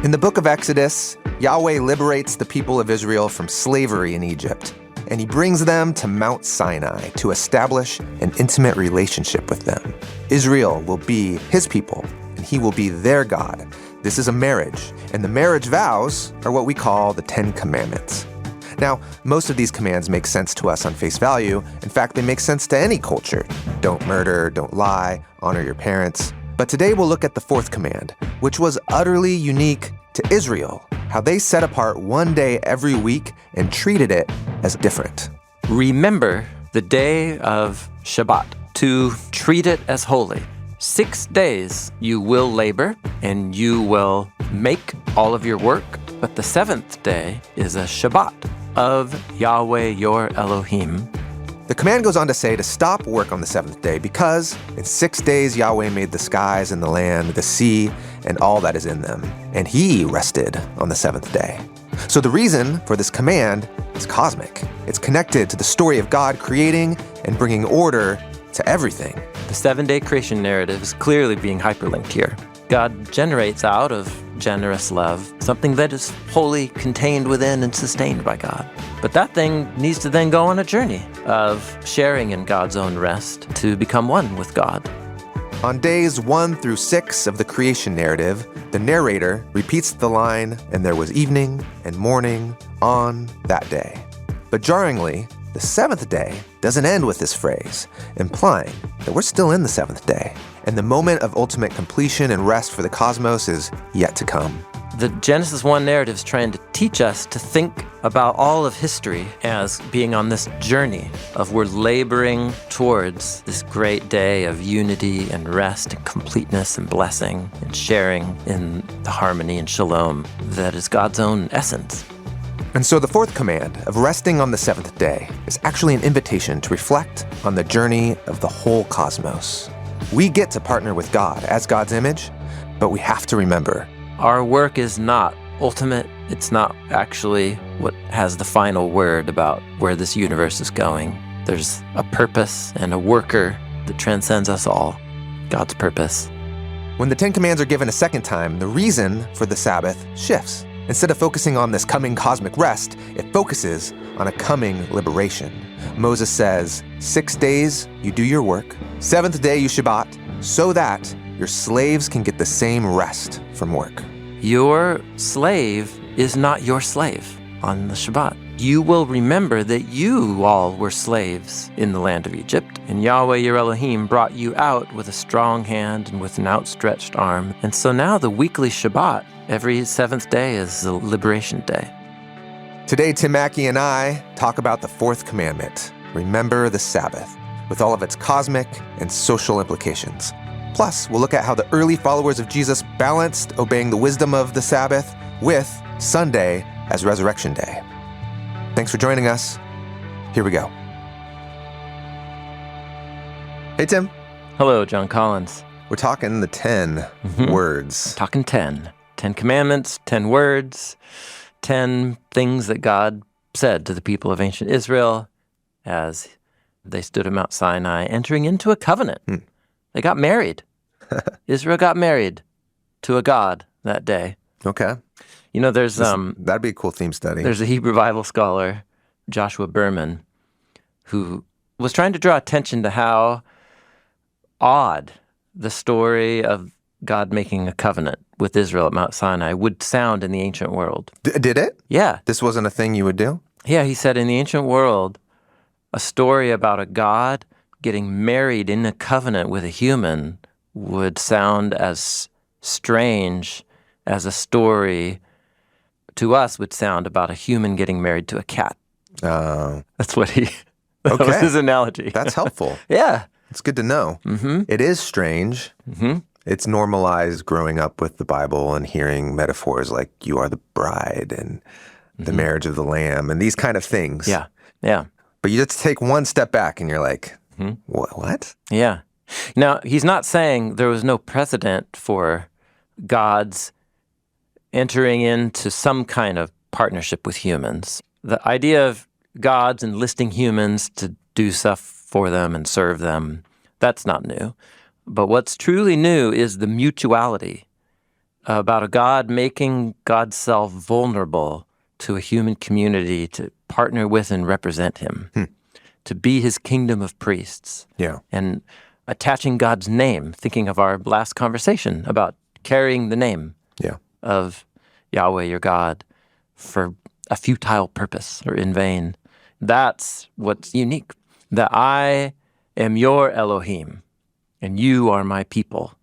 In the book of Exodus, Yahweh liberates the people of Israel from slavery in Egypt, and he brings them to Mount Sinai to establish an intimate relationship with them. Israel will be his people, and he will be their God. This is a marriage, and the marriage vows are what we call the 10 Commandments. Now, most of these commands make sense to us on face value. In fact, they make sense to any culture. Don't murder, don't lie, honor your parents. But today we'll look at the fourth command, which was utterly unique to Israel, how they set apart one day every week and treated it as different. Remember the day of Shabbat, to treat it as holy. 6 days you will labor and you will make all of your work, but the seventh day is a Shabbat of Yahweh your Elohim. The command goes on to say to stop work on the seventh day because in 6 days Yahweh made the skies and the land, the sea, and all that is in them. And he rested on the seventh day. So the reason for this command is cosmic. It's connected to the story of God creating and bringing order to everything. The 7-day creation narrative is clearly being hyperlinked here. God generates out of generous love something that is wholly contained within and sustained by God. But that thing needs to then go on a journey of sharing in God's own rest to become one with God. On days 1 through 6 of the creation narrative, the narrator repeats the line, "And there was evening and morning on that day." But jarringly, the seventh day doesn't end with this phrase, implying that we're still in the seventh day, and the moment of ultimate completion and rest for the cosmos is yet to come. The Genesis 1 narrative is trying to teach us to think about all of history as being on this journey of we're laboring towards this great day of unity and rest and completeness and blessing and sharing in the harmony and shalom that is God's own essence. And so the fourth command of resting on the seventh day is actually an invitation to reflect on the journey of the whole cosmos. We get to partner with God as God's image, but we have to remember our work is not ultimate. It's not actually what has the final word about where this universe is going. There's a purpose and a worker that transcends us all, God's purpose. When the 10 commands are given a second time, the reason for the Sabbath shifts. Instead of focusing on this coming cosmic rest, it focuses on a coming liberation. Moses says, 6 days you do your work, 7th day you Shabbat, so that your slaves can get the same rest from work. Your slave is not your slave on the Shabbat. You will remember that you all were slaves in the land of Egypt, and Yahweh your Elohim brought you out with a strong hand and with an outstretched arm. And so now the weekly Shabbat, every 7th day, is a liberation day. Today, Tim Mackey and I talk about the fourth commandment, remember the Sabbath, with all of its cosmic and social implications. Plus, we'll look at how the early followers of Jesus balanced obeying the wisdom of the Sabbath with Sunday as Resurrection Day. Thanks for joining us. Here we go. Hey, Tim. Hello, John Collins. We're talking the 10 words. Talking 10. 10 commandments, 10 words, 10 things that God said to the people of ancient Israel as they stood at Mount Sinai, entering into a covenant. They got married. Israel got married to a God that day. Okay. You know, that'd be a cool theme study. There's a Hebrew Bible scholar, Joshua Berman, who was trying to draw attention to how odd the story of God making a covenant with Israel at Mount Sinai would sound in the ancient world. Did it? Yeah. This wasn't a thing you would do? Yeah, he said in the ancient world, a story about a God getting married in a covenant with a human would sound as strange as a story to us would sound about a human getting married to a cat. That's what that was his analogy. That's helpful. Yeah. It's good to know. It is strange. It's normalized growing up with the Bible and hearing metaphors like you are the bride and the marriage of the lamb and these kind of things. Yeah, yeah. But you just take one step back and you're like, what? Yeah. Now, he's not saying there was no precedent for God's entering into some kind of partnership with humans. The idea of gods enlisting humans to do stuff for them and serve them, that's not new. But what's truly new is the mutuality about a God making God's self vulnerable to a human community to partner with and represent him, to be his kingdom of priests. Yeah. And attaching God's name, thinking of our last conversation about carrying the name Yeah. of Yahweh, your God, for a futile purpose or in vain. That's what's unique, that I am your Elohim and you are my people.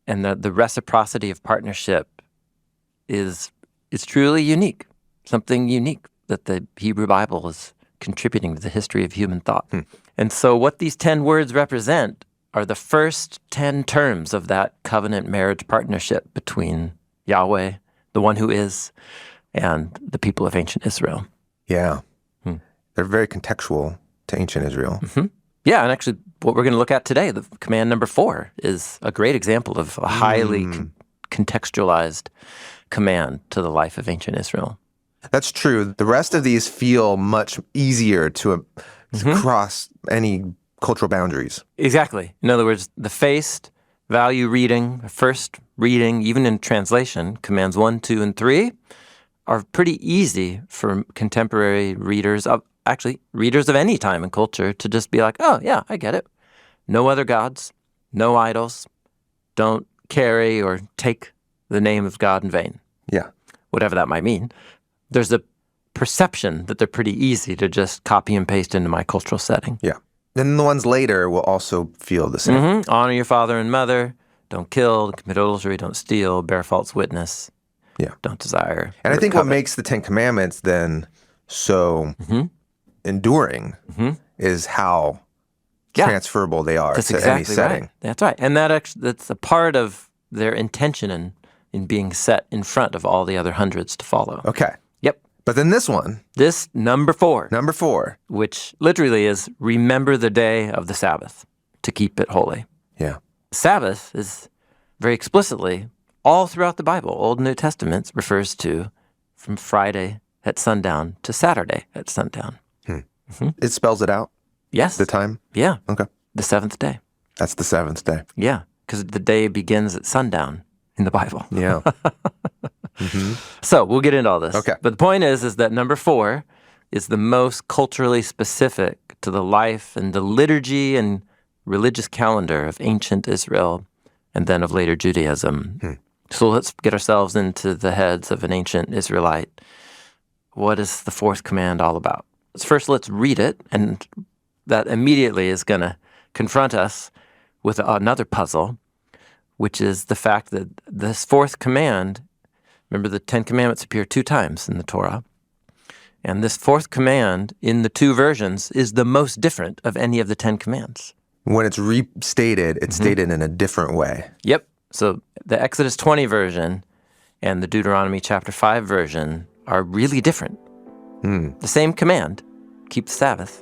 And the reciprocity of partnership is truly unique, something unique that the Hebrew Bible is contributing to the history of human thought. And so what these 10 words represent are the first 10 terms of that covenant marriage partnership between Yahweh, the one who is, and the people of ancient Israel. Yeah. They're very contextual to ancient Israel. Yeah, and actually what we're going to look at today, the command number 4, is a great example of a highly contextualized command to the life of ancient Israel. That's true. The rest of these feel much easier to cross any cultural boundaries. Exactly. In other words, the feast, value reading, first reading, even in translation, commands 1, 2, and 3 are pretty easy for contemporary readers of any time and culture to just be like, oh, yeah, I get it. No other gods, no idols, don't carry or take the name of God in vain. Yeah. Whatever that might mean. There's a perception that they're pretty easy to just copy and paste into my cultural setting. Yeah. Then the ones later will also feel the same. Honor your father and mother, don't kill, don't commit adultery, don't steal, bear false witness, don't desire. And I think what makes the 10 Commandments then so enduring is how transferable they are to any setting. Right. That's right. And that's a part of their intention in being set in front of all the other hundreds to follow. Okay. Yep. But then this number 4, which literally is remember the day of the Sabbath to keep it holy. Yeah. Sabbath is very explicitly all throughout the Bible, Old and New Testaments, refers to from Friday at sundown to Saturday at sundown. It spells it out? Yes. The time? Yeah. Okay. The 7th day. That's the 7th day. Yeah, because the day begins at sundown in the Bible. Yeah. So we'll get into all this. Okay. But the point is that number 4 is the most culturally specific to the life and the liturgy and religious calendar of ancient Israel and then of later Judaism. So let's get ourselves into the heads of an ancient Israelite. What is the 4th command all about? First, let's read it, and that immediately is going to confront us with another puzzle, which is the fact that this 4th command, remember the 10 Commandments appear 2 times in the Torah, and this 4th command in the 2 versions is the most different of any of the 10 commands. When it's restated, it's stated in a different way. Yep. So the Exodus 20 version and the Deuteronomy chapter 5 version are really different. The same command, keep the Sabbath,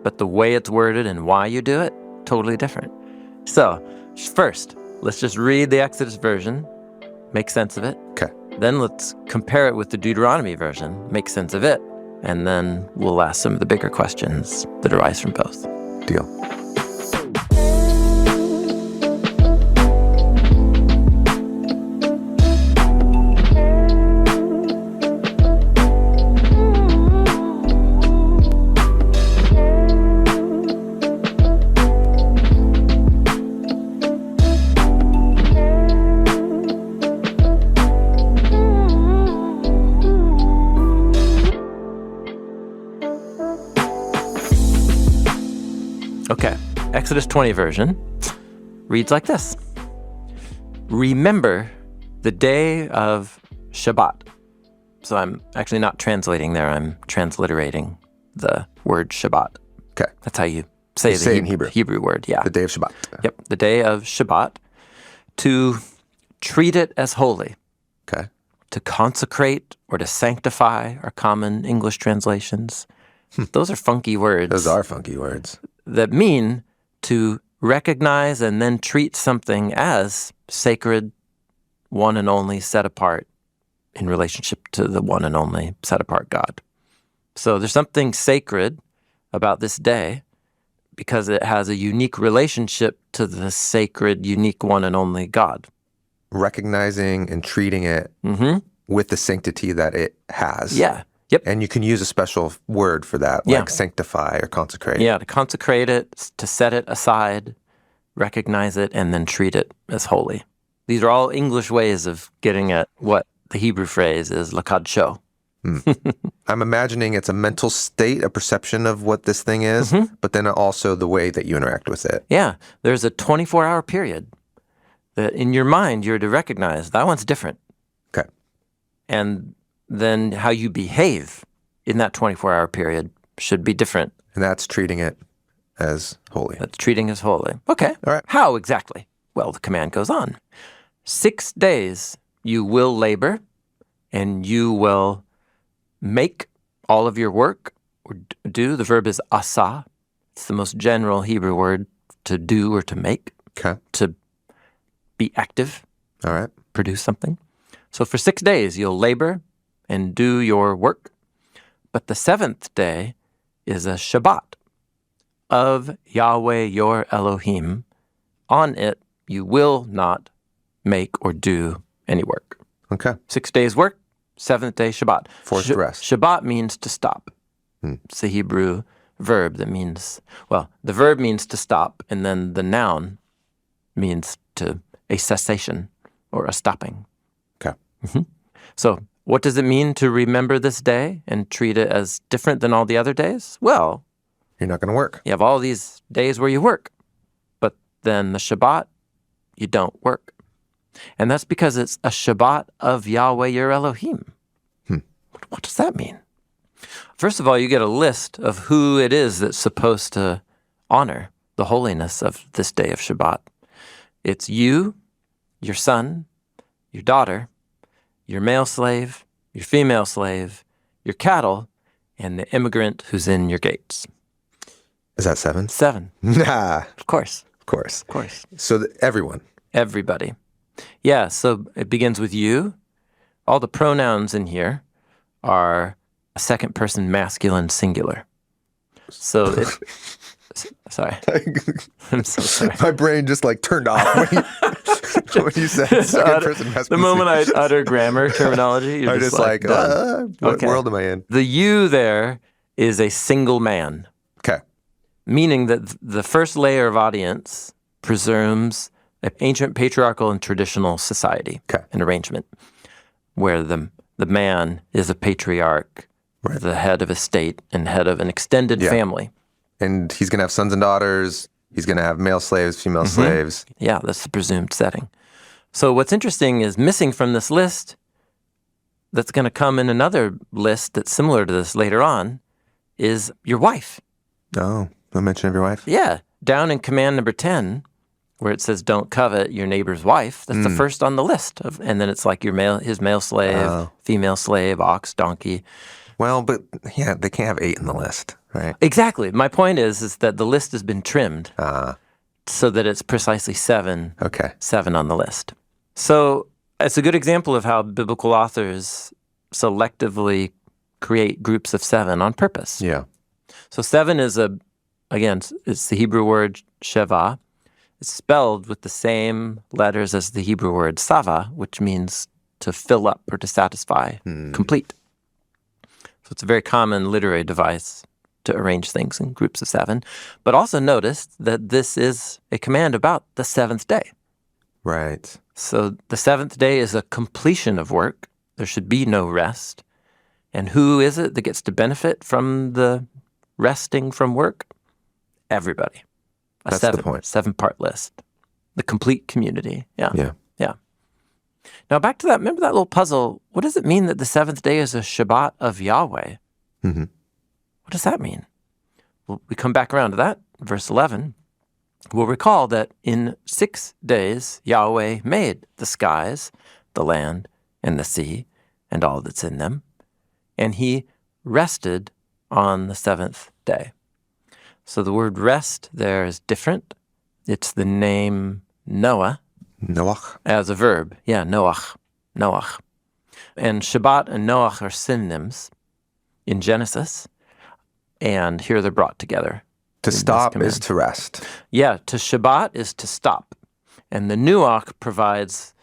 but the way it's worded and why you do it, totally different. So first, let's just read the Exodus version, make sense of it. Okay. Then let's compare it with the Deuteronomy version, make sense of it, and then we'll ask some of the bigger questions that arise from both. Deal. Okay, Exodus 20 version reads like this. Remember the day of Shabbat. So I'm actually not translating there, I'm transliterating the word Shabbat. Okay. That's how you say the in Hebrew. Hebrew word, yeah. The day of Shabbat. Yep, the day of Shabbat. To treat it as holy. Okay. To consecrate or to sanctify are common English translations. Those are funky words. Those are funky words. That mean to recognize and then treat something as sacred, one and only, set apart in relationship to the one and only set apart God. So there's something sacred about this day because it has a unique relationship to the sacred, unique one and only God. recognizing and treating it with the sanctity that it has. Yeah. Yep. And you can use a special word for that, like sanctify or consecrate. Yeah, to consecrate it, to set it aside, recognize it, and then treat it as holy. These are all English ways of getting at what the Hebrew phrase is, lakadsho. I'm imagining it's a mental state, a perception of what this thing is, but then also the way that you interact with it. Yeah, there's a 24-hour period that in your mind you're to recognize that one's different. Okay. And then how you behave in that 24-hour period should be different. And that's treating it as holy. That's treating as holy. Okay. All right. How exactly? Well, the command goes on. 6 days you will labor, and you will make all of your work or do. The verb is asa. It's the most general Hebrew word to do or to make. Okay. To be active. All right. Produce something. So for 6 days you'll labor and do your work. But the 7th day is a Shabbat of Yahweh your Elohim. On it you will not make or do any work. Okay. 6 days work, 7th day Shabbat. Forced rest. Shabbat means to stop. It's a Hebrew verb that means, well, the verb means to stop, and then the noun means to a cessation or a stopping. Okay. So what does it mean to remember this day and treat it as different than all the other days? Well, you're not going to work. You have all these days where you work, but then the Shabbat, you don't work. And that's because it's a Shabbat of Yahweh your Elohim. What does that mean? First of all, you get a list of who it is that's supposed to honor the holiness of this day of Shabbat. It's you, your son, your daughter, your male slave, your female slave, your cattle, and the immigrant who's in your gates. Is that 7? 7. Nah. Of course. Of course. Of course. So everyone. Everybody. Yeah, so it begins with you. All the pronouns in here are a second person masculine singular. So it... Sorry. I'm so sorry. My brain just like turned off when you said second person masculine. The moment I utter grammar terminology, you're just like what world am I in? The you there is a single man. Okay. Meaning that the first layer of audience presumes an ancient patriarchal and traditional society, an arrangement, where the man is a patriarch, the head of a state and head of an extended family. And he's going to have sons and daughters. He's going to have male slaves, female slaves. Yeah, that's the presumed setting. So what's interesting is missing from this list that's going to come in another list that's similar to this later on is your wife. Oh, no mention of your wife? Yeah. Down in command number 10, where it says don't covet your neighbor's wife, that's the first on the list. And then it's like his male slave, female slave, ox, donkey. Well, but yeah, they can't have 8 in the list, right? Exactly. My point is that the list has been trimmed so that it's precisely 7. Okay. 7 on the list. So it's a good example of how biblical authors selectively create groups of 7 on purpose. Yeah. So 7 is it's the Hebrew word sheva. It's spelled with the same letters as the Hebrew word sava, which means to fill up or to satisfy, complete. So it's a very common literary device to arrange things in groups of 7. But also notice that this is a command about the 7th day. Right. So the 7th day is a completion of work. There should be no rest. And who is it that gets to benefit from the resting from work? Everybody. That's the point. 7-part list. The complete community. Yeah. Yeah. Yeah. Now back to that, remember that little puzzle? What does it mean that the 7th day is a Shabbat of Yahweh? What does that mean? Well, we come back around to that. Verse 11. We'll recall that in 6 days Yahweh made the skies, the land, and the sea, and all that's in them. And he rested on the 7th day. So the word rest there is different. It's the name Noah. Noach. As a verb. Yeah, Noach. Noach. And Shabbat and Noach are synonyms in Genesis. And here they're brought together. To stop is to rest. Yeah, to Shabbat is to stop. And the Nuach provides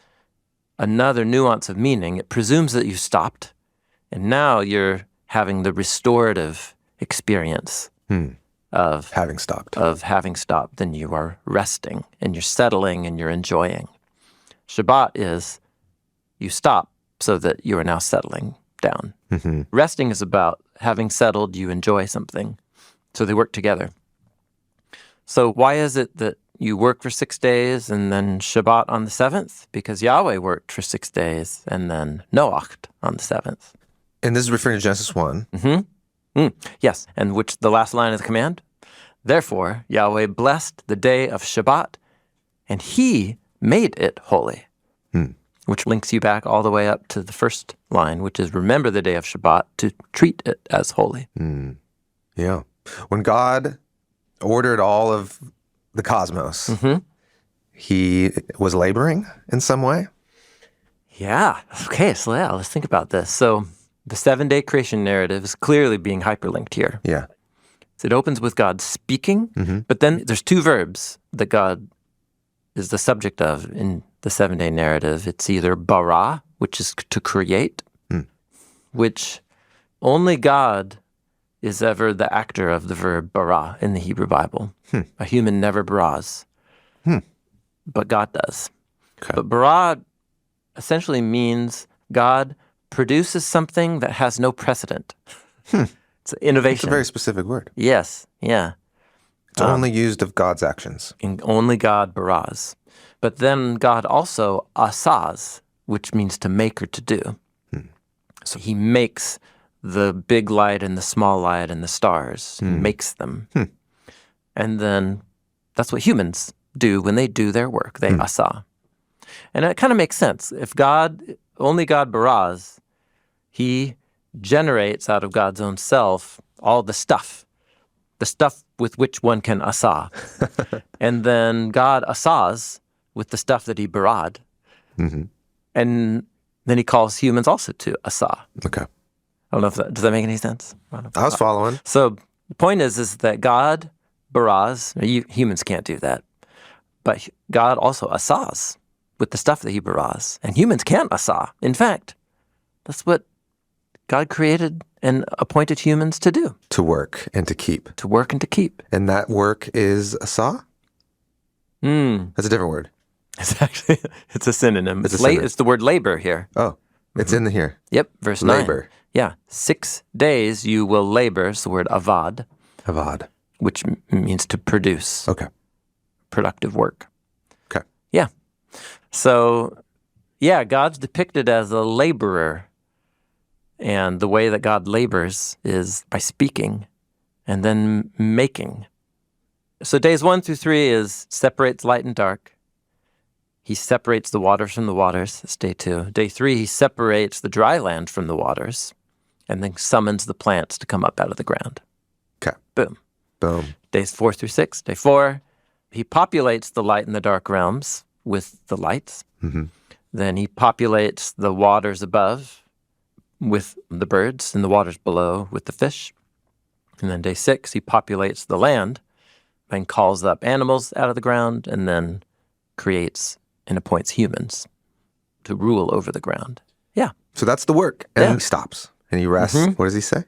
another nuance of meaning. It presumes that you stopped, and now you're having the restorative experience of Having stopped. Then you are resting, and you're settling, and you're enjoying. Shabbat is you stop so that you are now settling down. Resting is about having settled, you enjoy something. So they work together. So why is it that you work for 6 days and then Shabbat on the seventh? Because Yahweh worked for 6 days and then Noached on the seventh. And this is referring to Genesis 1. Yes, and which the last line of the command? Therefore, Yahweh blessed the day of Shabbat, and he made it holy. Which links you back all the way up to the first line, which is remember the day of Shabbat to treat it as holy. Yeah. When God ordered all of the cosmos, he was laboring in some way? Yeah. Okay, so let's think about this. So the 7-day creation narrative is clearly being hyperlinked here. Yeah. So it opens with God speaking, but then there's 2 verbs that God is the subject of in the 7-day narrative. It's either bara, which is to create, which only God is ever the actor of the verb bara in the Hebrew Bible. A human never baras, but God does. Okay. But bara essentially means God produces something that has no precedent. It's innovation. It's a very specific word. Yes, yeah. It's only used of God's actions. And only God baras. But then God also asas, which means to make or to do. So he makes the big light and the small light and the stars. He makes them. And then that's what humans do when they do their work. They asa. And it kind of makes sense. If only God baras, he generates out of God's own self all the stuff with which one can asa. And then God asas with the stuff that he barad. And then he calls humans also to asa. Okay. I don't know if does that make any sense? I was following. So the point is that God baras, humans can't do that, but God also asas with the stuff that he baras, and humans can't asa. In fact, that's what God created and appointed humans to do. To work and to keep. To work and to keep. And that work is asa? That's a different word. It's a synonym. It's a synonym. It's the word labor here. Oh, it's in here. Yep, verse 9. Labor. Yeah, 6 days you will labor. It's the word avad. Avad. Which means to produce. Okay. Productive work. Okay. Yeah. So, yeah, God's depicted as a laborer. And the way that God labors is by speaking and then making. So days 1 through 3 separates light and dark. He separates the waters from the waters. That's day 2. Day 3, he separates the dry land from the waters and then summons the plants to come up out of the ground. Okay. Boom. Boom. Days 4 through 6. Day 4, he populates the light and the dark realms with the lights. Then he populates the waters above with the birds and the waters below with the fish. And then day 6, he populates the land and calls up animals out of the ground and then creates and appoints humans to rule over the ground. Yeah. So that's the work. And he stops and he rests. What does he say?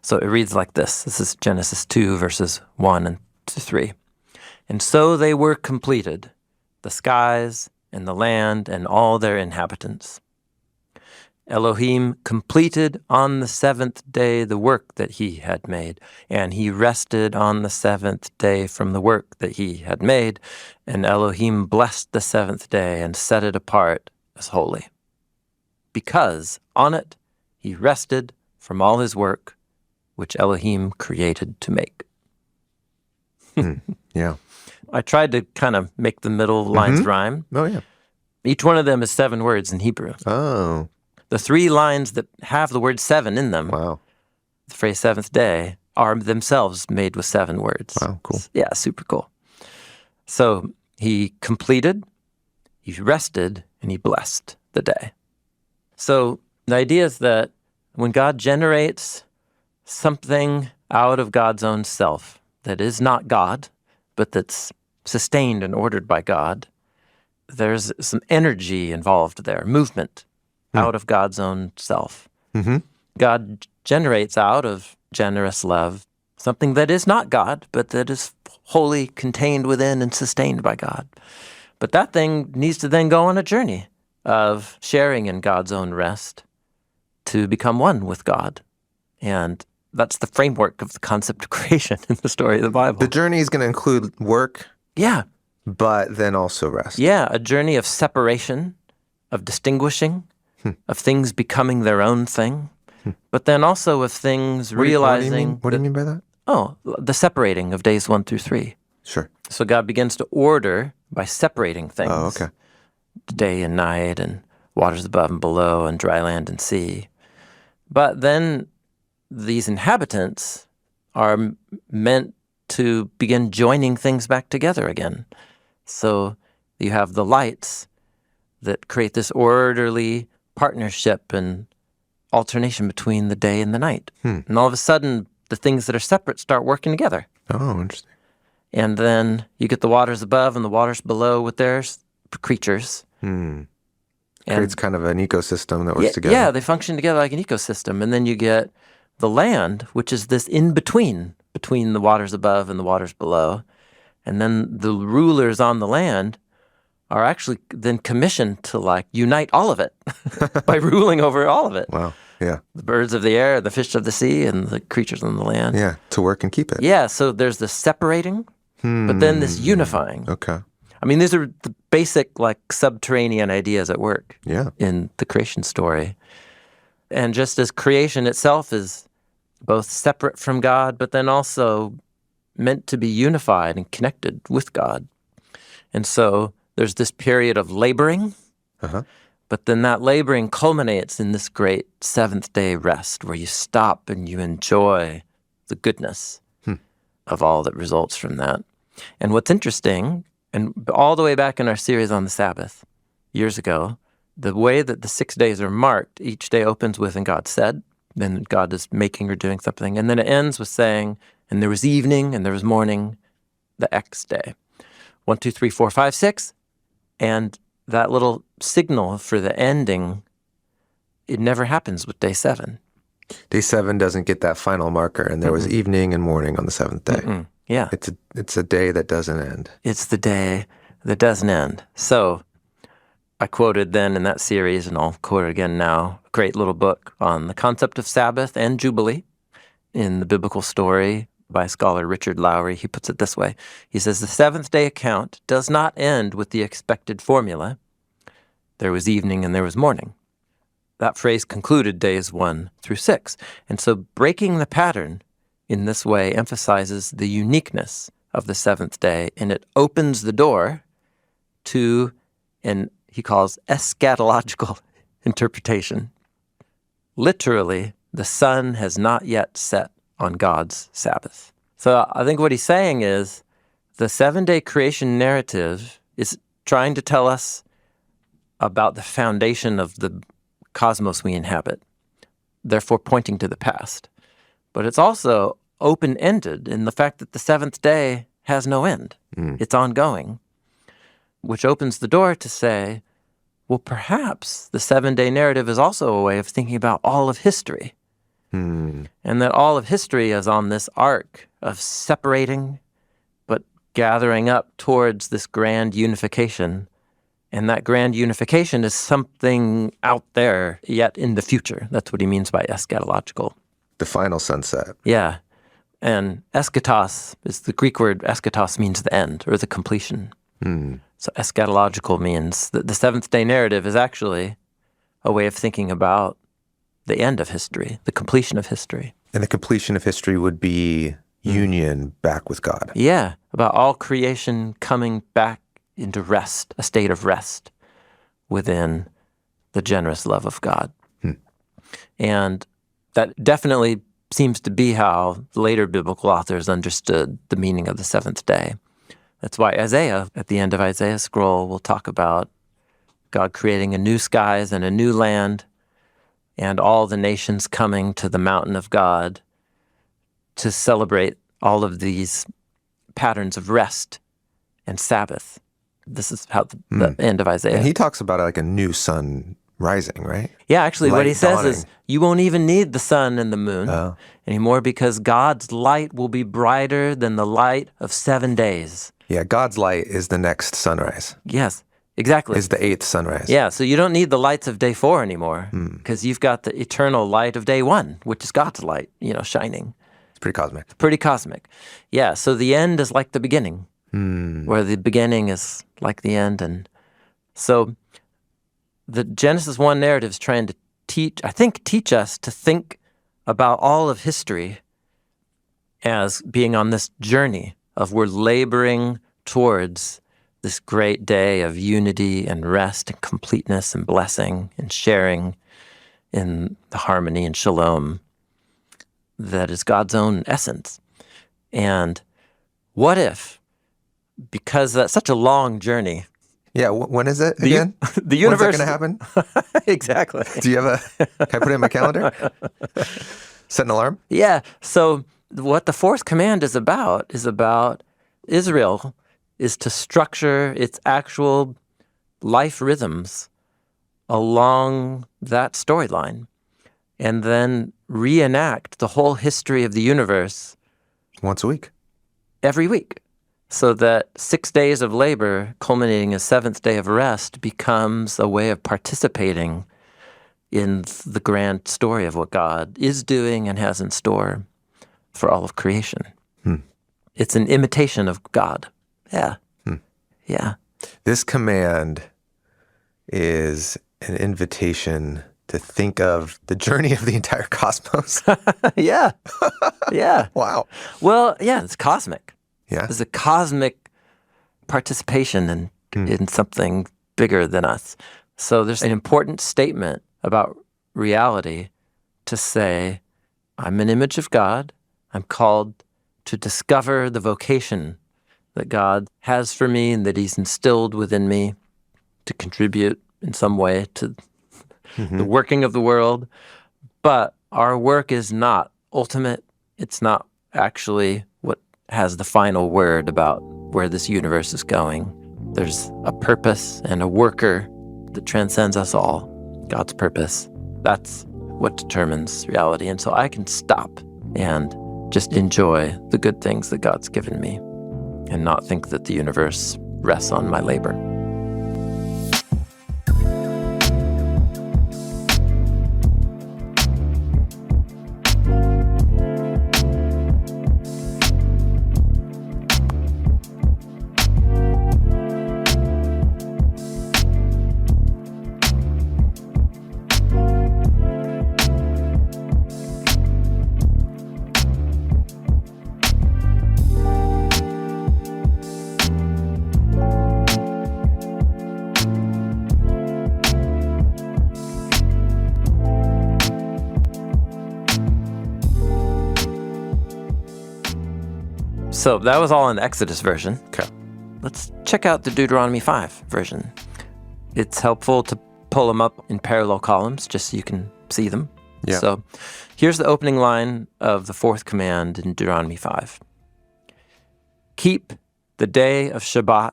So it reads like this. This is Genesis 2, verses 1 and 3. And so they were completed, the skies and the land and all their inhabitants. Elohim completed on the 7th day the work that he had made, and he rested on the 7th day from the work that he had made, and Elohim blessed the 7th day and set it apart as holy, because on it he rested from all his work, which Elohim created to make. Yeah. I tried to kind of make the middle lines rhyme. Oh, yeah. Each one of them is 7 words in Hebrew. Oh. The 3 lines that have the word 7 in them, Wow. the phrase 7th day, are themselves made with 7 words. Wow, cool. Yeah, super cool. So he completed, he rested, and he blessed the day. So the idea is that when God generates something out of God's own self that is not God, but that's sustained and ordered by God, there's some energy involved there, movement out of God's own self. Mm-hmm. God generates out of generous love something that is not God, but that is wholly contained within and sustained by God. But that thing needs to then go on a journey of sharing in God's own rest to become one with God. And that's the framework of the concept of creation in the story of the Bible. The journey is going to include work, Yeah. but then also rest. Yeah, a journey of separation, of distinguishing, of things becoming their own thing, but then also of things realizing... What do you mean by that? The separating of days 1 through 3. Sure. So God begins to order by separating things. Oh, okay. Day and night, and waters above and below, and dry land and sea. But then these inhabitants are meant to begin joining things back together again. So you have the lights that create this orderly partnership and alternation between the day and the night. And all of a sudden, the things that are separate start working together. Oh, interesting. And then you get the waters above and the waters below with their creatures. Creates kind of an ecosystem that works together. Yeah, they function together like an ecosystem. And then you get the land, which is this in-between, between the waters above and the waters below. And then the rulers on the land are actually then commissioned to unite all of it by ruling over all of it. Wow, yeah. The birds of the air, the fish of the sea, and the creatures on the land. Yeah, to work and keep it. Yeah, so there's this separating, but then this unifying. Okay. I mean, these are the basic, subterranean ideas at work in the creation story. And just as creation itself is both separate from God, but then also meant to be unified and connected with God. And so there's this period of laboring, but then that laboring culminates in this great seventh-day rest where you stop and you enjoy the goodness of all that results from that. And what's interesting, and all the way back in our series on the Sabbath years ago, the way that the 6 days are marked, each day opens with, and God said, then God is making or doing something, and then it ends with saying, and there was evening, and there was morning, the X day. 1, 2, 3, 4, 5, 6, and that little signal for the ending, it never happens with day 7. Day 7 doesn't get that final marker, and there was evening and morning on the 7th day. Yeah. It's a day that doesn't end. It's the day that doesn't end. So I quoted then in that series, and I'll quote it again now, a great little book on the concept of Sabbath and Jubilee in the biblical story by scholar Richard Lowry. He puts it this way. He says, the seventh-day account does not end with the expected formula. There was evening and there was morning. That phrase concluded days 1 through 6. And so breaking the pattern in this way emphasizes the uniqueness of the seventh day, and it opens the door to an, he calls, eschatological interpretation. Literally, the sun has not yet set on God's Sabbath. So I think what he's saying is the 7-day creation narrative is trying to tell us about the foundation of the cosmos we inhabit, therefore pointing to the past. But it's also open-ended in the fact that the 7th day has no end. It's ongoing, which opens the door to say, well, perhaps the 7-day narrative is also a way of thinking about all of history. And that all of history is on this arc of separating, but gathering up towards this grand unification. And that grand unification is something out there yet in the future. That's what he means by eschatological. The final sunset. Yeah. And eschatos is the Greek word, eschatos means the end or the completion. So eschatological means that the 7th day narrative is actually a way of thinking about the end of history, the completion of history. And the completion of history would be union back with God. Yeah, about all creation coming back into rest, a state of rest within the generous love of God. And that definitely seems to be how later biblical authors understood the meaning of the 7th day. That's why Isaiah, at the end of Isaiah's scroll, will talk about God creating a new skies and a new land, and all the nations coming to the mountain of God to celebrate all of these patterns of rest and Sabbath This is how the end of Isaiah. And he talks about like a new sun rising, right? Yeah, actually, what Light he says dawning. is you won't even need the sun and the moon anymore because God's light will be brighter than the light of 7 days. Yeah, God's light is the next sunrise, Yes, exactly. is the 8th sunrise. Yeah, so you don't need the lights of day 4 anymore because you've got the eternal light of day 1, which is God's light, shining. It's pretty cosmic. Pretty cosmic. Yeah, so the end is like the beginning, where the beginning is like the end. And so the Genesis 1 narrative is trying to teach us to think about all of history as being on this journey of we're laboring towards this great day of unity and rest and completeness and blessing and sharing in the harmony and shalom that is God's own essence. And what if, because that's such a long journey. Yeah, when is it again? The universe. When's that going to happen? Exactly. Do you have can I put it in my calendar? Set an alarm? Yeah. So what the fourth command is about Israel is to structure its actual life rhythms along that storyline and then reenact the whole history of the universe Once a week. every week, so that 6 days of labor culminating a 7th day of rest becomes a way of participating in the grand story of what God is doing and has in store for all of creation. It's an imitation of God. Yeah. Yeah. This command is an invitation to think of the journey of the entire cosmos. Yeah. Yeah. Wow. Well, yeah, it's cosmic. Yeah. It's a cosmic participation in something bigger than us. So there's an important statement about reality to say, I'm an image of God. I'm called to discover the vocation that God has for me and that He's instilled within me to contribute in some way to the working of the world. But our work is not ultimate. It's not actually what has the final word about where this universe is going. There's a purpose and a worker that transcends us all, God's purpose. That's what determines reality. And so I can stop and just enjoy the good things that God's given me and not think that the universe rests on my labor. So that was all in the Exodus version. Okay. Let's check out the Deuteronomy 5 version. It's helpful to pull them up in parallel columns just so you can see them. Yeah. So here's the opening line of the fourth command in Deuteronomy 5. Keep the day of Shabbat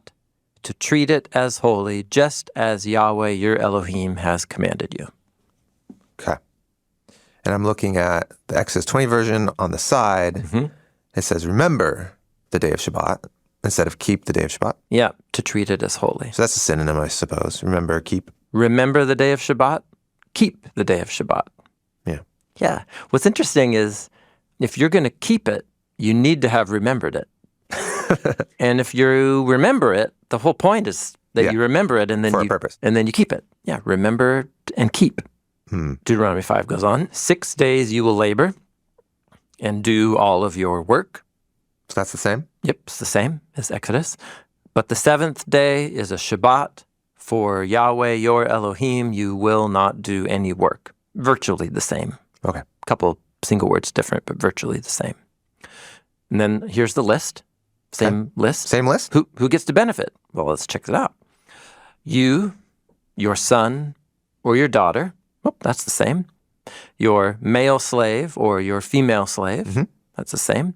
to treat it as holy, just as Yahweh your Elohim has commanded you. Okay. And I'm looking at the Exodus 20 version on the side. It says, remember the day of Shabbat instead of keep the day of Shabbat. Yeah, to treat it as holy. So that's a synonym, I suppose. Remember, keep. Remember the day of Shabbat, keep the day of Shabbat. Yeah. Yeah. What's interesting is if you're going to keep it, you need to have remembered it. And if you remember it, the whole point is that you remember it and then For a purpose. And then you keep it. Yeah, remember and keep. Deuteronomy 5 goes on. 6 days you will labor and do all of your work. So that's the same? Yep, it's the same as Exodus. But the 7th day is a Shabbat. For Yahweh, your Elohim, you will not do any work. Virtually the same. Okay. A couple single words different, but virtually the same. And then here's the list. Same list. Same list? Who gets to benefit? Well, let's check it out. You, your son, or your daughter. Oh, that's the same. Your male slave or your female slave. That's the same.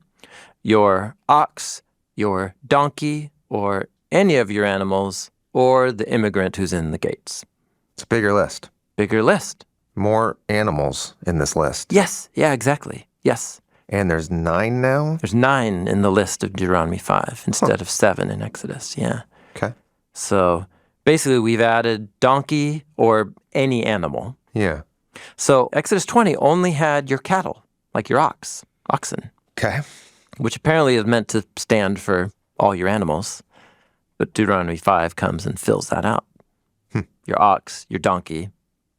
Your ox, your donkey, or any of your animals, or the immigrant who's in the gates. It's a bigger list. Bigger list. More animals in this list. Yes, yeah, exactly. Yes. And there's 9 now? There's 9 in the list of Deuteronomy 5 instead of 7 in Exodus, yeah. Okay. So basically we've added donkey or any animal. Yeah. So Exodus 20 only had your cattle, like your oxen, Okay. which apparently is meant to stand for all your animals. But Deuteronomy 5 comes and fills that out. Your ox, your donkey,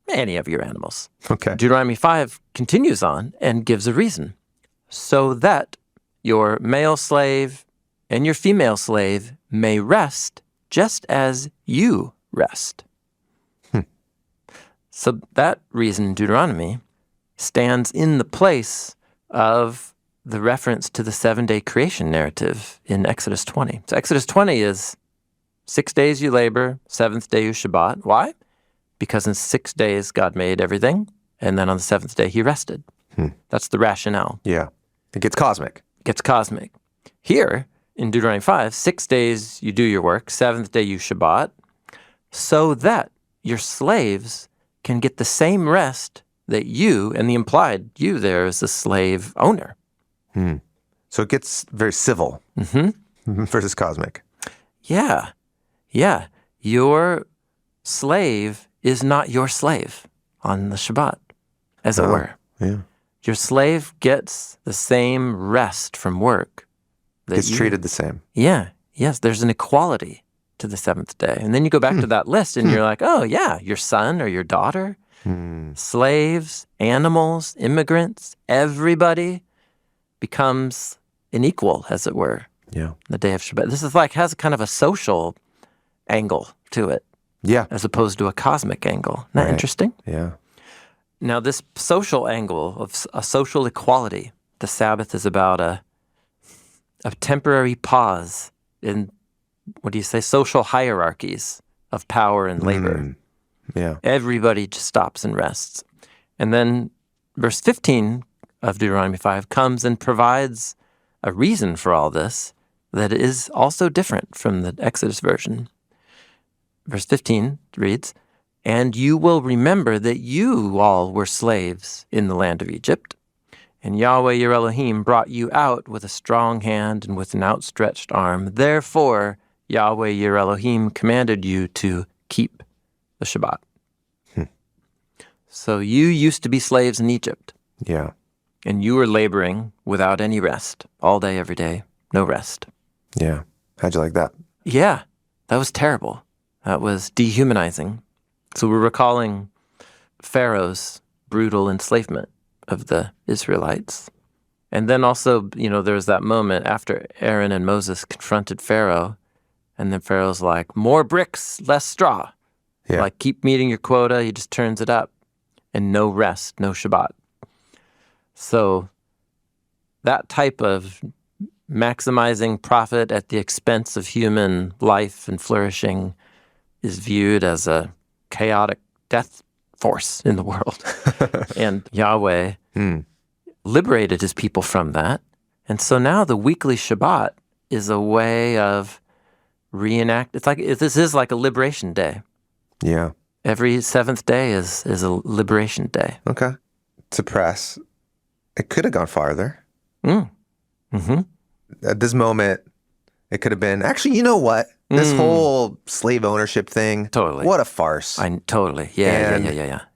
any of your animals. Okay. Deuteronomy 5 continues on and gives a reason. So that your male slave and your female slave may rest just as you rest. So that reason in Deuteronomy stands in the place of the reference to the 7-day creation narrative in Exodus 20. So Exodus 20 is 6 days you labor, 7th day you Shabbat. Why? Because in 6 days God made everything, and then on the 7th day he rested. That's the rationale. Yeah. It gets cosmic. Gets cosmic. Here, in Deuteronomy 5, 6 days you do your work, 7th day you Shabbat, so that your slaves can get the same rest that you, and the implied you there is the slave owner. So it gets very civil versus cosmic. Yeah. Yeah. Your slave is not your slave on the Shabbat, as it were. Yeah. Your slave gets the same rest from work. It's treated the same. Yeah. Yes. There's an equality to the 7th day. And then you go back to that list and you're like, oh, yeah, your son or your daughter, slaves, animals, immigrants, everybody becomes an equal, as it were, Yeah. the day of Shabbat. This is like, has kind of a social angle to it, Yeah. as opposed to a cosmic angle. Isn't that interesting? Yeah. Now, this social angle of a social equality, the Sabbath is about a temporary pause in, what do you say, social hierarchies of power and labor. Yeah. Everybody just stops and rests. And then verse 15 of Deuteronomy 5 comes and provides a reason for all this that is also different from the Exodus version. Verse 15 reads, "And you will remember that you all were slaves in the land of Egypt, and Yahweh your Elohim brought you out with a strong hand and with an outstretched arm. Therefore, Yahweh your Elohim commanded you to keep the Shabbat." So you used to be slaves in Egypt, Yeah. and you were laboring without any rest, all day, every day, no rest. Yeah. How'd you like that? Yeah, that was terrible. That was dehumanizing. So we're recalling Pharaoh's brutal enslavement of the Israelites. And then also, there was that moment after Aaron and Moses confronted Pharaoh, and then Pharaoh's like, more bricks, less straw. Yeah. Like, keep meeting your quota. He just turns it up. And no rest, no Shabbat. So that type of maximizing profit at the expense of human life and flourishing is viewed as a chaotic death force in the world. And Yahweh liberated his people from that. And so now the weekly Shabbat is a way of this is like a liberation day. Yeah. Every 7th day is a liberation day. Okay. To press, it could have gone farther. At this moment, it could have been, actually, you know what? This whole slave ownership thing. Totally. What a farce. Totally. Yeah.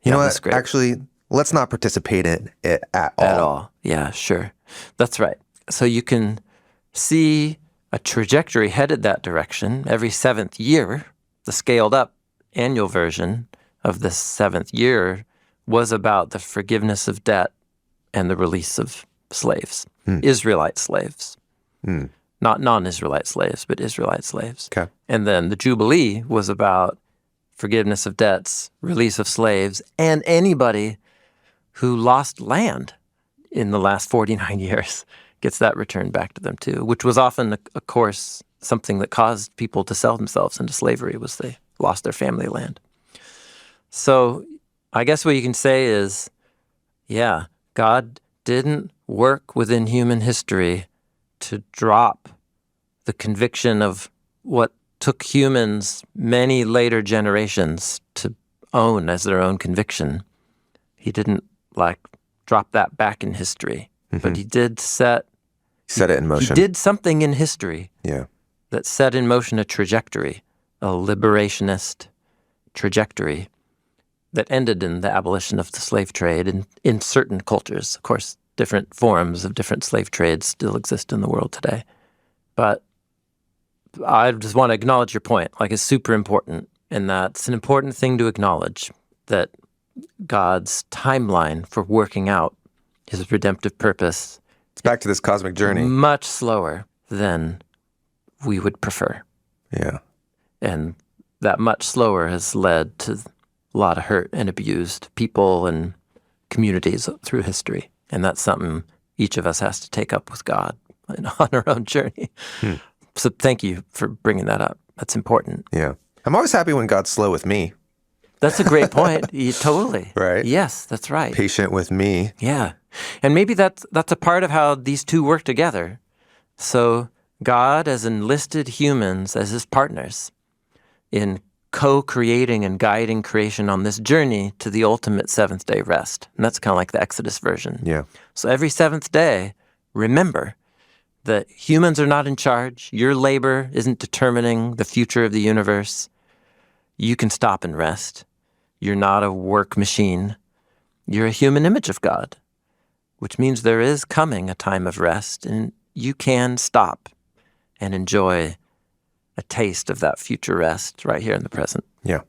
You know what? Actually, let's not participate in it at all. At all. Yeah, sure. That's right. So you can see a trajectory headed that direction. Every 7th year, the scaled up annual version of the 7th year was about the forgiveness of debt and the release of slaves, Israelite slaves. Not non-Israelite slaves, but Israelite slaves. Okay. And then the Jubilee was about forgiveness of debts, release of slaves, and anybody who lost land in the last 49 years gets that returned back to them too, which was often, of course, something that caused people to sell themselves into slavery was they lost their family land. So I guess what you can say is, yeah, God didn't work within human history to drop the conviction of what took humans many later generations to own as their own conviction. He didn't drop that back in history, but he did set it in motion. He did something in history that set in motion a trajectory, a liberationist trajectory that ended in the abolition of the slave trade in certain cultures. Of course, different forms of different slave trades still exist in the world today. But I just want to acknowledge your point. It's super important, and that's an important thing to acknowledge, that God's timeline for working out his redemptive purpose, it's back to this cosmic journey, much slower than we would prefer. Yeah. And that much slower has led to a lot of hurt and abused people and communities through history. And that's something each of us has to take up with God on our own journey. So thank you for bringing that up. That's important. Yeah. I'm always happy when God's slow with me. That's a great point. Totally. Right? Yes, that's right. Patient with me. Yeah. And maybe that's a part of how these two work together. So God has enlisted humans as his partners in co-creating and guiding creation on this journey to the ultimate seventh-day rest. And that's kind of like the Exodus version. Yeah. So every seventh day, remember that humans are not in charge. Your labor isn't determining the future of the universe. You can stop and rest. You're not a work machine. You're a human image of God, which means there is coming a time of rest, and you can stop and enjoy a taste of that future rest right here in the present. Yeah.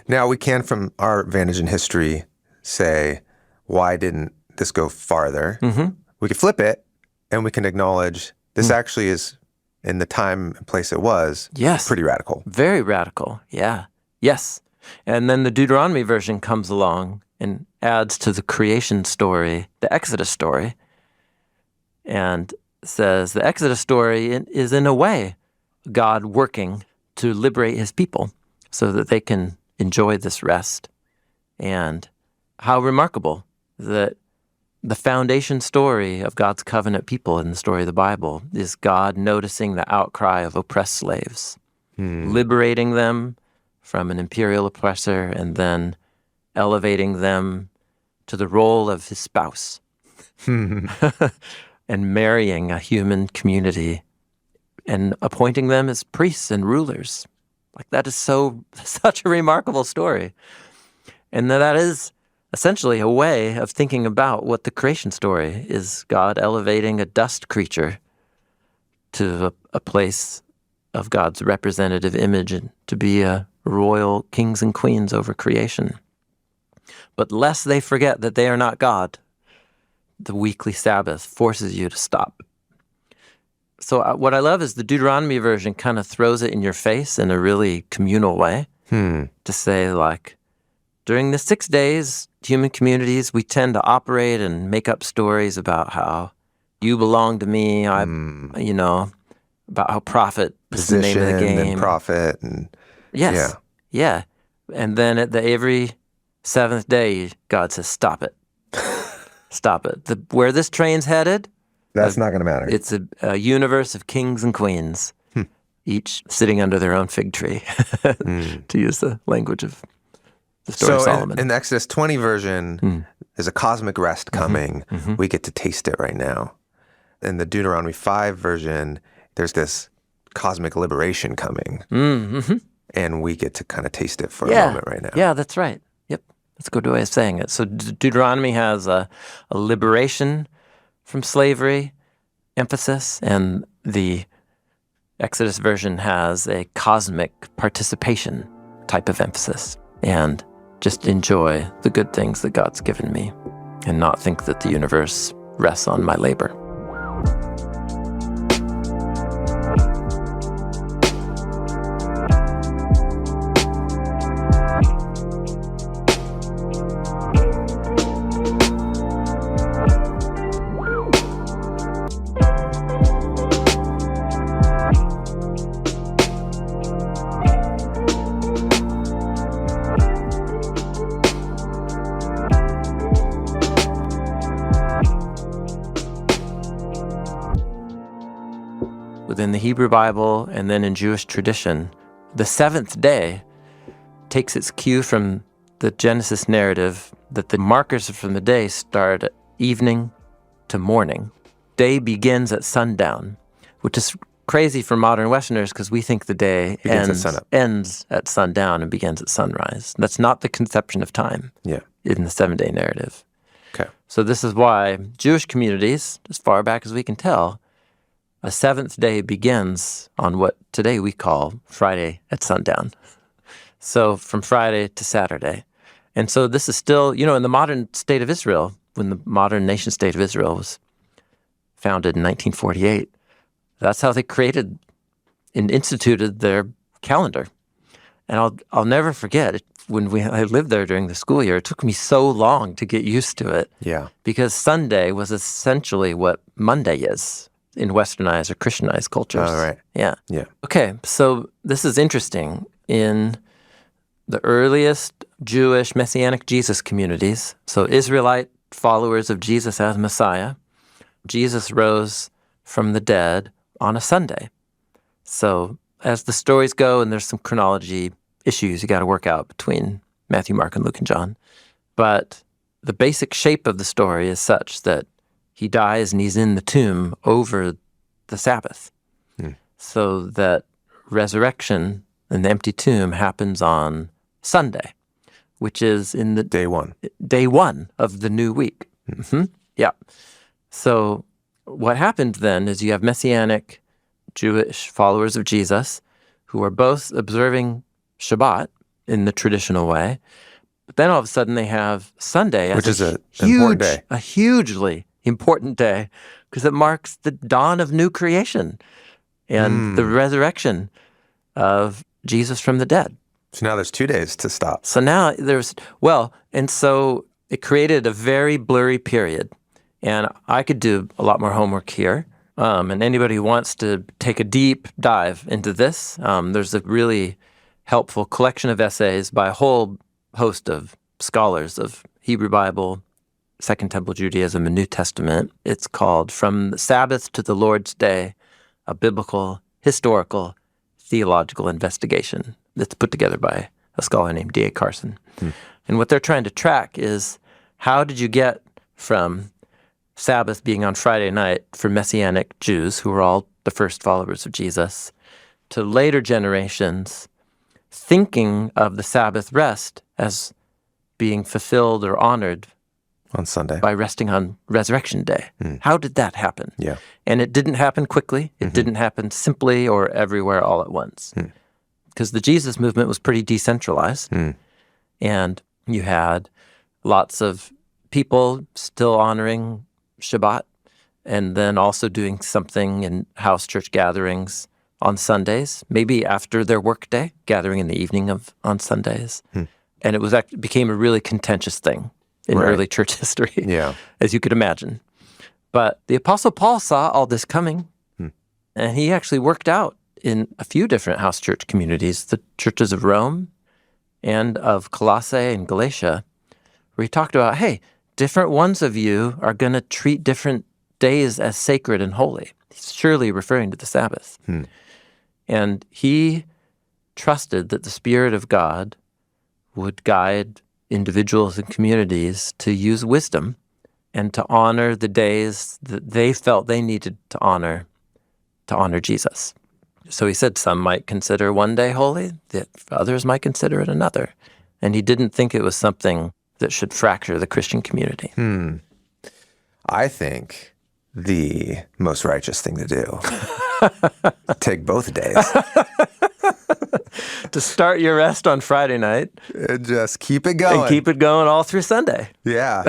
Now, we can, from our vantage in history, say, why didn't this go farther? Mm-hmm. We could flip it, and we can acknowledge this actually is, in the time and place it was, pretty radical. Very radical, yeah. Yes. And then the Deuteronomy version comes along and adds to the creation story, the Exodus story, and says the Exodus story is, in a way, God working to liberate his people so that they can enjoy this rest. And how remarkable that the foundation story of God's covenant people in the story of the Bible is God noticing the outcry of oppressed slaves, liberating them from an imperial oppressor, and then elevating them to the role of his spouse and marrying a human community and appointing them as priests and rulers. That is such a remarkable story. And that is essentially a way of thinking about what the creation story is: God elevating a dust creature to a place of God's representative image and to be a royal kings and queens over creation. But lest they forget that they are not God, the weekly Sabbath forces you to stop. So what I love is the Deuteronomy version kind of throws it in your face in a really communal way to say, during the 6 days, human communities, we tend to operate and make up stories about how you belong to me, about how profit is the name of the game. And profit. And yes. Yeah. And then at every seventh day, God says, stop it. Stop it. Where this train's headed, that's not going to matter. It's a universe of kings and queens, each sitting under their own fig tree, to use the language of the story of Solomon. In the Exodus 20 version, there's a cosmic rest coming. We get to taste it right now. In the Deuteronomy 5 version, there's this cosmic liberation coming. And we get to kind of taste it for a moment right now. Yeah, that's right. Yep. That's a good way of saying it. So Deuteronomy has a liberation from slavery emphasis, and the Exodus version has a cosmic participation type of emphasis. And just enjoy the good things that God's given me and not think that the universe rests on my labor. Hebrew Bible and then in Jewish tradition, the seventh day takes its cue from the Genesis narrative that the markers from the day start at evening to morning. Day begins at sundown, which is crazy for modern Westerners because we think the day ends at sundown and begins at sunrise. That's not the conception of time in the seven-day narrative. Okay. So this is why Jewish communities, as far back as we can tell, a seventh day begins on what today we call Friday at sundown. So from Friday to Saturday. And so this is still, in the modern state of Israel, when the modern nation state of Israel was founded in 1948, that's how they created and instituted their calendar. And I'll never forget when I lived there during the school year. It took me so long to get used to it. Yeah. Because Sunday was essentially what Monday is in Westernized or Christianized cultures. Oh, right. Yeah. Yeah. Okay, so this is interesting. In the earliest Jewish Messianic Jesus communities, so Israelite followers of Jesus as Messiah, Jesus rose from the dead on a Sunday. So as the stories go, and there's some chronology issues you got to work out between Matthew, Mark, and Luke, and John, but the basic shape of the story is such that he dies and he's in the tomb over the Sabbath. So that resurrection in the empty tomb happens on Sunday, which is in the day one of the new week. Yeah. So what happened then is you have Messianic Jewish followers of Jesus who are both observing Shabbat in the traditional way, but then all of a sudden they have Sunday, which is an important day. A hugely important day because it marks the dawn of new creation and the resurrection of Jesus from the dead. So now there's 2 days to stop. So now and so it created a very blurry period. And I could do a lot more homework here. And anybody who wants to take a deep dive into this, there's a really helpful collection of essays by a whole host of scholars of Hebrew Bible, Second Temple Judaism, and New Testament. It's called From the Sabbath to the Lord's Day, a Biblical, Historical, Theological Investigation. That's put together by a scholar named D.A. Carson. And what they're trying to track is how did you get from Sabbath being on Friday night for Messianic Jews, who were all the first followers of Jesus, to later generations thinking of the Sabbath rest as being fulfilled or honored on Sunday by resting on Resurrection Day. How did that happen? Yeah. And it didn't happen quickly. It didn't happen simply or everywhere all at once. Because the Jesus movement was pretty decentralized. And you had lots of people still honoring Shabbat and then also doing something in house church gatherings on Sundays, maybe after their workday, gathering in the evening on Sundays. And it became a really contentious thing in early church history, as you could imagine. But the Apostle Paul saw all this coming, and he actually worked out in a few different house church communities, the churches of Rome and of Colossae and Galatia, where he talked about, hey, different ones of you are going to treat different days as sacred and holy. He's surely referring to the Sabbath. And he trusted that the Spirit of God would guide individuals and communities to use wisdom and to honor the days that they felt they needed to honor Jesus. So he said some might consider one day holy, that others might consider it another. And he didn't think it was something that should fracture the Christian community. I think the most righteous thing to do, take both days. To start your rest on Friday night. And just keep it going. And keep it going all through Sunday. Yeah.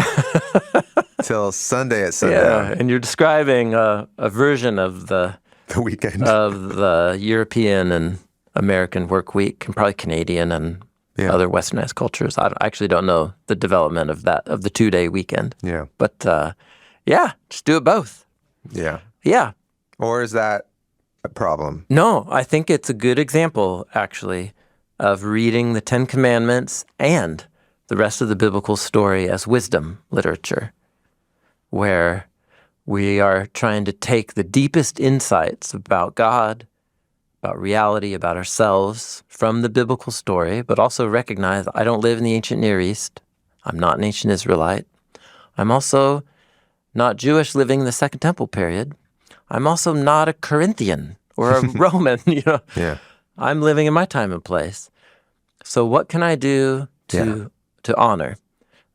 Till Sunday at sundown. Yeah, and you're describing a version of the weekend. Of the European and American work week, and probably Canadian and other Westernized cultures. I actually don't know the development of the 2-day weekend. Yeah. But just do it both. Yeah. Yeah. Or is that a problem? No, I think it's a good example, actually, of reading the Ten Commandments and the rest of the biblical story as wisdom literature, where We are trying to take the deepest insights about God, about reality, about ourselves from the biblical story, but also recognize I don't live in the ancient Near East. I'm not an ancient Israelite. I'm also not Jewish living in the Second Temple period. I'm also not a Corinthian or a Roman, Yeah. I'm living in my time and place. So what can I do to honor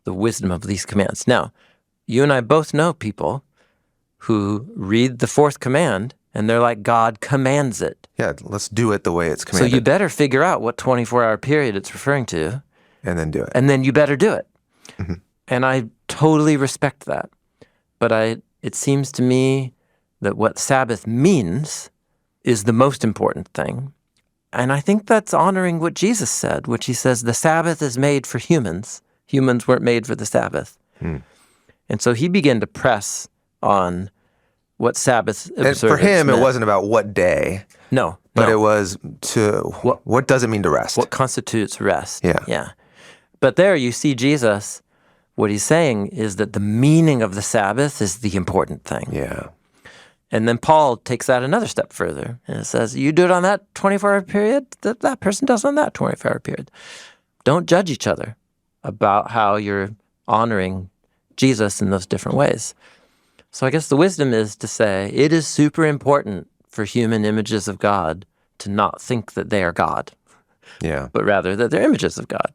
the wisdom of these commands? Now, you and I both know people who read the fourth command and they're like, God commands it. Yeah, let's do it the way it's So commanded. you better figure out what 24-hour period it's referring to. And then do it. And then you better do it. And I totally respect that. But it seems to me that what Sabbath means is the most important thing. And I think that's honoring what Jesus said, which he says, the Sabbath is made for humans. Humans weren't made for the Sabbath. And so he began to press on what Sabbath observance And for him, meant. it wasn't about what day, No. but it was what does it mean to rest? What constitutes rest. Yeah. Yeah. But there you see Jesus, what he's saying is that the meaning of the Sabbath is the important thing. Yeah. And then Paul takes that another step further and it says, you do it on that 24-hour period, that person does on that 24-hour period. Don't judge each other about how you're honoring Jesus in those different ways. So I guess the wisdom is to say it is super important for human images of God to not think that they are God, Yeah. but rather that they're images of God.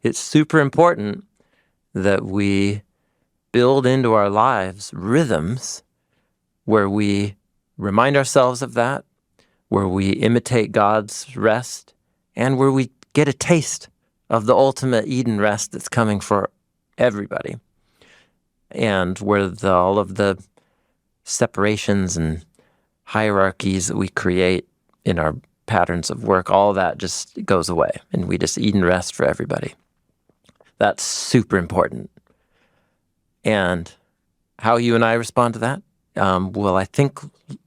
It's super important that we build into our lives rhythms where we remind ourselves of that, where we imitate God's rest, and where we get a taste of the ultimate Eden rest that's coming for everybody. And where all of the separations and hierarchies that we create in our patterns of work, all that just goes away, and we just Eden rest for everybody. That's super important. And how you and I respond to that will, I think,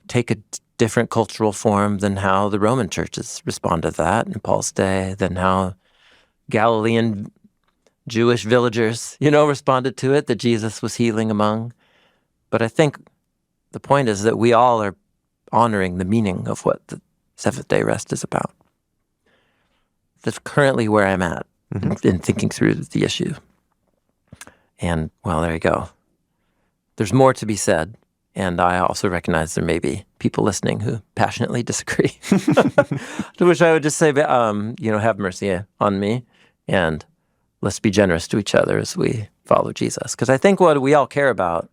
take a different cultural form than how the Roman churches responded to that in Paul's day, than how Galilean Jewish villagers, responded to it, that Jesus was healing among. But I think the point is that we all are honoring the meaning of what the seventh-day rest is about. That's currently where I'm at in thinking through the issue. And, well, there you go. There's more to be said, and I also recognize there may be people listening who passionately disagree. To which I would just say, have mercy on me, and let's be generous to each other as we follow Jesus. Because I think what we all care about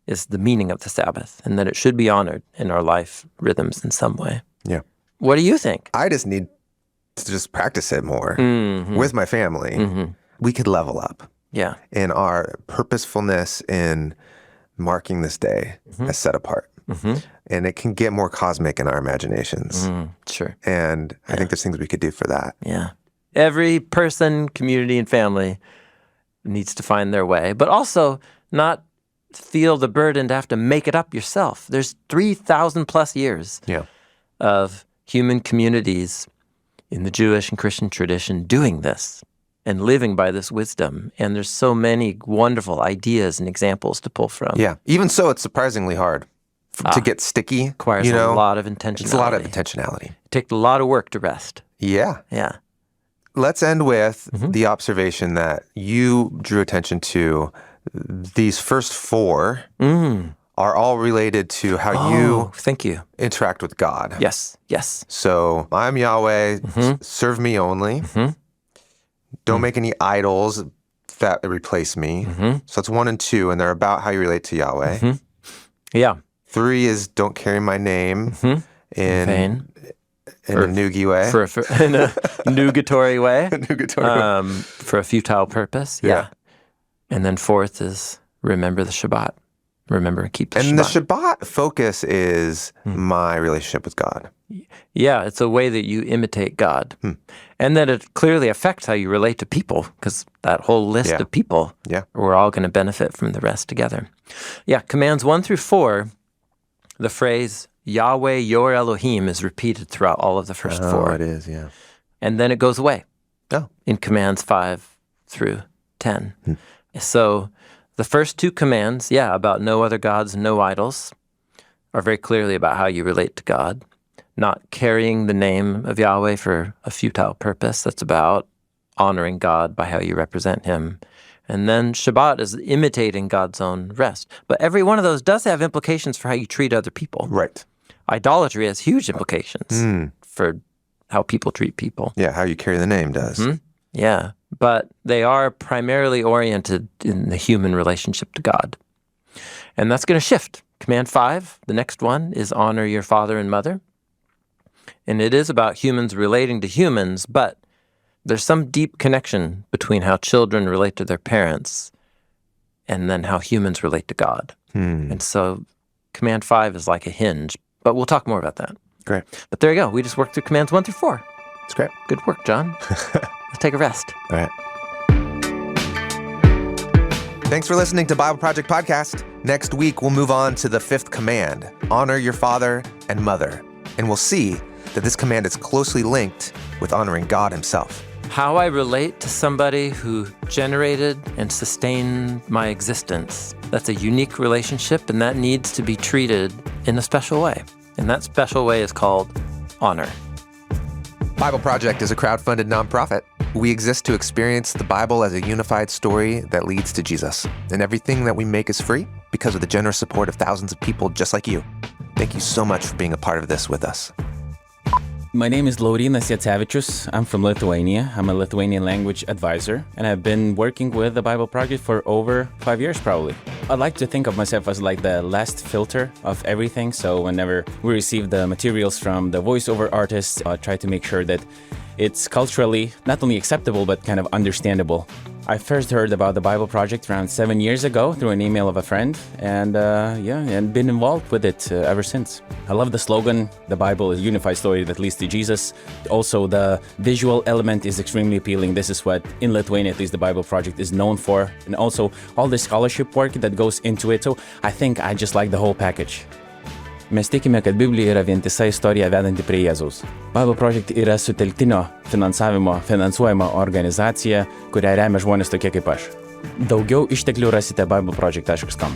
is the meaning of the Sabbath, and that it should be honored in our life rhythms in some way. Yeah. What do you think? I just need to just practice it more with my family. We could level up Yeah. in our purposefulness in marking this day as set apart. And it can get more cosmic in our imaginations. Sure. And I think there's things we could do for that. Yeah. Every person, community, and family needs to find their way, but also not feel the burden to have to make it up yourself. There's 3,000 plus years of human communities in the Jewish and Christian tradition doing this and living by this wisdom. And there's so many wonderful ideas and examples to pull from. Yeah. Even so, it's surprisingly hard to get sticky. Requires a lot of intentionality. It's a lot of intentionality. It takes a lot of work to rest. Yeah. Yeah. Let's end with the observation that you drew attention to. These first four are all related to how you thank you. interact with God. Yes. Yes. So I'm Yahweh, serve me only. Don't make any idols that replace me. So that's 1 and 2, and they're about how you relate to Yahweh. Yeah. 3 is don't carry my name in Vain. a noogie way. In a nugatory way. Nugatory way. For a futile purpose. Yeah. And then 4th is remember the Shabbat. Remember and keep the Shabbat. And the Shabbat focus is my relationship with God. Yeah, it's a way that you imitate God. And that it clearly affects how you relate to people, because that whole list of people, we're all going to benefit from the rest together. Yeah, commands 1 through 4, the phrase, Yahweh, your Elohim, is repeated throughout all of the first 4. Oh, it is, yeah. And then it goes away Oh. in commands 5 through 10. So The first two commands, about no other gods, no idols, are very clearly about how you relate to God. Not carrying the name of Yahweh for a futile purpose. That's about honoring God by how you represent him. And then Shabbat is imitating God's own rest. But every one of those does have implications for how you treat other people. Right. Idolatry has huge implications for how people treat people. Yeah, how you carry the name does. Mm-hmm. Yeah, but they are primarily oriented in the human relationship to God. And that's going to shift. Command 5, the next one, is honor your father and mother. And it is about humans relating to humans, but there's some deep connection between how children relate to their parents and then how humans relate to God. And so Command 5 is like a hinge, but we'll talk more about that. Great. But there you go. We just worked through Commands 1 through 4. It's great. Good work, John. Let's take a rest. All right. Thanks for listening to Bible Project Podcast. Next week, we'll move on to the 5th command, honor your father and mother. And we'll see that this command is closely linked with honoring God himself. How I relate to somebody who generated and sustained my existence. That's a unique relationship, and that needs to be treated in a special way. And that special way is called honor. Bible Project is a crowd-funded nonprofit. We exist to experience the Bible as a unified story that leads to Jesus. And everything that we make is free because of the generous support of thousands of people just like you. Thank you so much for being a part of this with us. My name is Laurynas Jacevičius. I'm from Lithuania. I'm a Lithuanian language advisor, and I've been working with the Bible Project for over 5 years probably. I like to think of myself as like the last filter of everything, so whenever we receive the materials from the voiceover artists, I try to make sure that it's culturally not only acceptable, but kind of understandable. I first heard about the Bible Project around 7 years ago through an email of a friend, and been involved with it ever since. I love the slogan, the Bible is a unified story that leads to Jesus. Also, the visual element is extremely appealing. This is what, in Lithuania at least, the Bible Project is known for. And also, all the scholarship work that goes into it. So I think I just like the whole package. Mes tikime, kad Biblija yra vientisa istorija vedanti prie Jėzaus. Bible Project yra sutelktinio finansavimo finansuojama organizacija, kurią remia žmonės tokie kaip aš. Daugiau išteklių rasite BibleProject.com.